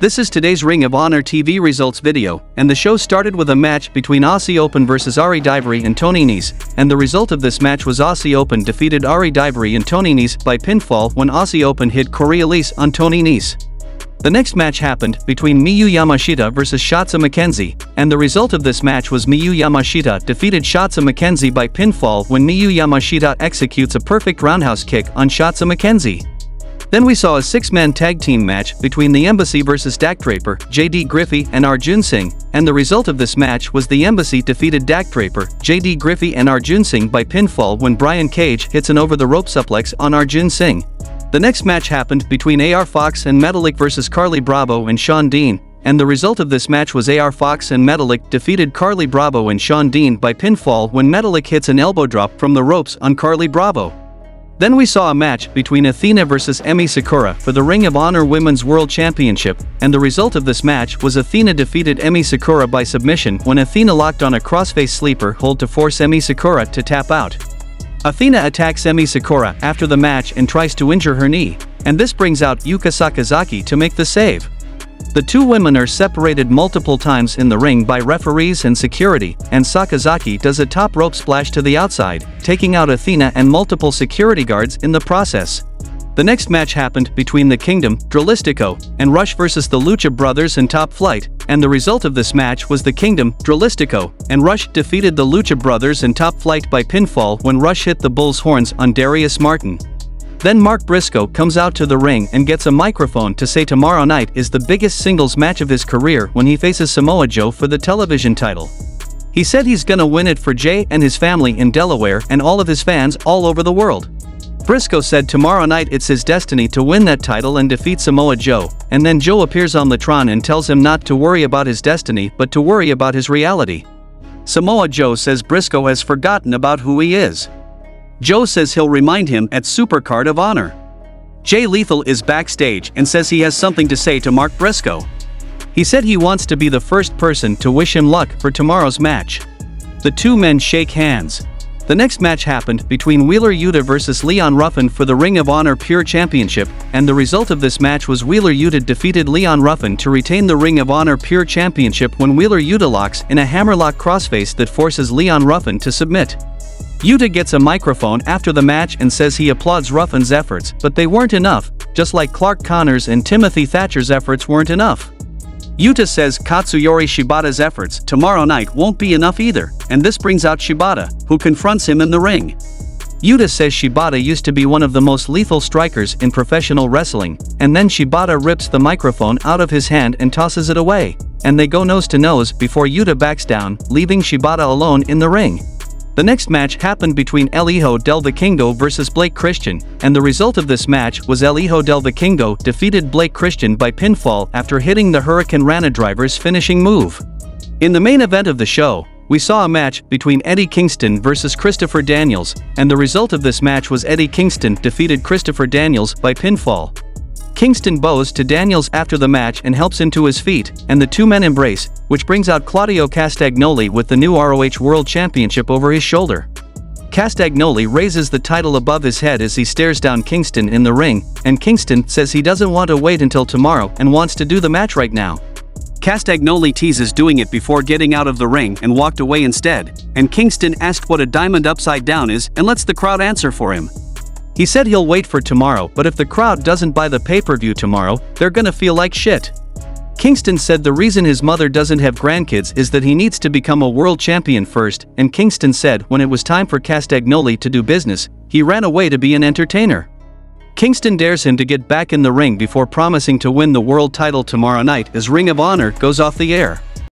This is today's Ring of Honor TV results video, and the show started with a match between Aussie Open vs Ari Daivari and Tony Nese, and the result of this match was Aussie Open defeated Ari Daivari and Tony Nese by pinfall when Aussie Open hit Coriolis on Tony Nese. The next match happened between Miyu Yamashita vs Shotzi McKenzie, and the result of this match was Miyu Yamashita defeated Shotzi McKenzie by pinfall when Miyu Yamashita executes a perfect roundhouse kick on Shotzi McKenzie. Then we saw a six-man tag team match between the Embassy vs Dak Draper, JD Griffey and Arjun Singh, and the result of this match was the Embassy defeated Dak Draper, JD Griffey and Arjun Singh by pinfall when Brian Cage hits an over-the-rope suplex on Arjun Singh. The next match happened between AR Fox and Metalik vs Carly Bravo and Sean Dean, and the result of this match was AR Fox and Metalik defeated Carly Bravo and Sean Dean by pinfall when Metalik hits an elbow drop from the ropes on Carly Bravo. Then we saw a match between Athena vs Emi Sakura for the Ring of Honor Women's World Championship, and the result of this match was Athena defeated Emi Sakura by submission when Athena locked on a crossface sleeper hold to force Emi Sakura to tap out. Athena attacks Emi Sakura after the match and tries to injure her knee, and this brings out Yuka Sakazaki to make the save. The two women are separated multiple times in the ring by referees and security, and Sakazaki does a top rope splash to the outside, taking out Athena and multiple security guards in the process. The next match happened between the Kingdom, Dralistico, and Rush vs the Lucha Brothers in Top Flight, and the result of this match was the Kingdom, Dralistico, and Rush defeated the Lucha Brothers in Top Flight by pinfall when Rush hit the bull's horns on Darius Martin. Then Mark Briscoe comes out to the ring and gets a microphone to say tomorrow night is the biggest singles match of his career when he faces Samoa Joe for the television title. He said he's gonna win it for Jay and his family in Delaware and all of his fans all over the world. Briscoe said tomorrow night it's his destiny to win that title and defeat Samoa Joe, and then Joe appears on Latron and tells him not to worry about his destiny but to worry about his reality. Samoa Joe says Briscoe has forgotten about who he is. Joe says he'll remind him at Supercard of Honor. Jay Lethal is backstage and says he has something to say to Mark Briscoe. He said he wants to be the first person to wish him luck for tomorrow's match. The two men shake hands. The next match happened between Wheeler Yuta vs Leon Ruffin for the Ring of Honor Pure Championship, and the result of this match was Wheeler Yuta defeated Leon Ruffin to retain the Ring of Honor Pure Championship when Wheeler Yuta locks in a hammerlock crossface that forces Leon Ruffin to submit. Yuta gets a microphone after the match and says he applauds Ruffin's efforts, but they weren't enough, just like Clark Connors and Timothy Thatcher's efforts weren't enough. Yuta says Katsuyori Shibata's efforts tomorrow night won't be enough either, and this brings out Shibata, who confronts him in the ring. Yuta says Shibata used to be one of the most lethal strikers in professional wrestling, and then Shibata rips the microphone out of his hand and tosses it away, and they go nose to nose before Yuta backs down, leaving Shibata alone in the ring. The next match happened between El Hijo del Vikingo vs Blake Christian, and the result of this match was El Hijo del Vikingo defeated Blake Christian by pinfall after hitting the Hurricane Rana driver's finishing move. In the main event of the show, we saw a match between Eddie Kingston vs Christopher Daniels, and the result of this match was Eddie Kingston defeated Christopher Daniels by pinfall. Kingston bows to Daniels after the match and helps him to his feet, and the two men embrace, which brings out Claudio Castagnoli with the new ROH World Championship over his shoulder. Castagnoli raises the title above his head as he stares down Kingston in the ring, and Kingston says he doesn't want to wait until tomorrow and wants to do the match right now. Castagnoli teases doing it before getting out of the ring and walked away instead, and Kingston asked what a diamond upside down is and lets the crowd answer for him. He said he'll wait for tomorrow, but if the crowd doesn't buy the pay-per-view tomorrow, they're gonna feel like shit. Kingston said the reason his mother doesn't have grandkids is that he needs to become a world champion first, and Kingston said when it was time for Castagnoli to do business, he ran away to be an entertainer. Kingston dares him to get back in the ring before promising to win the world title tomorrow night as Ring of Honor goes off the air.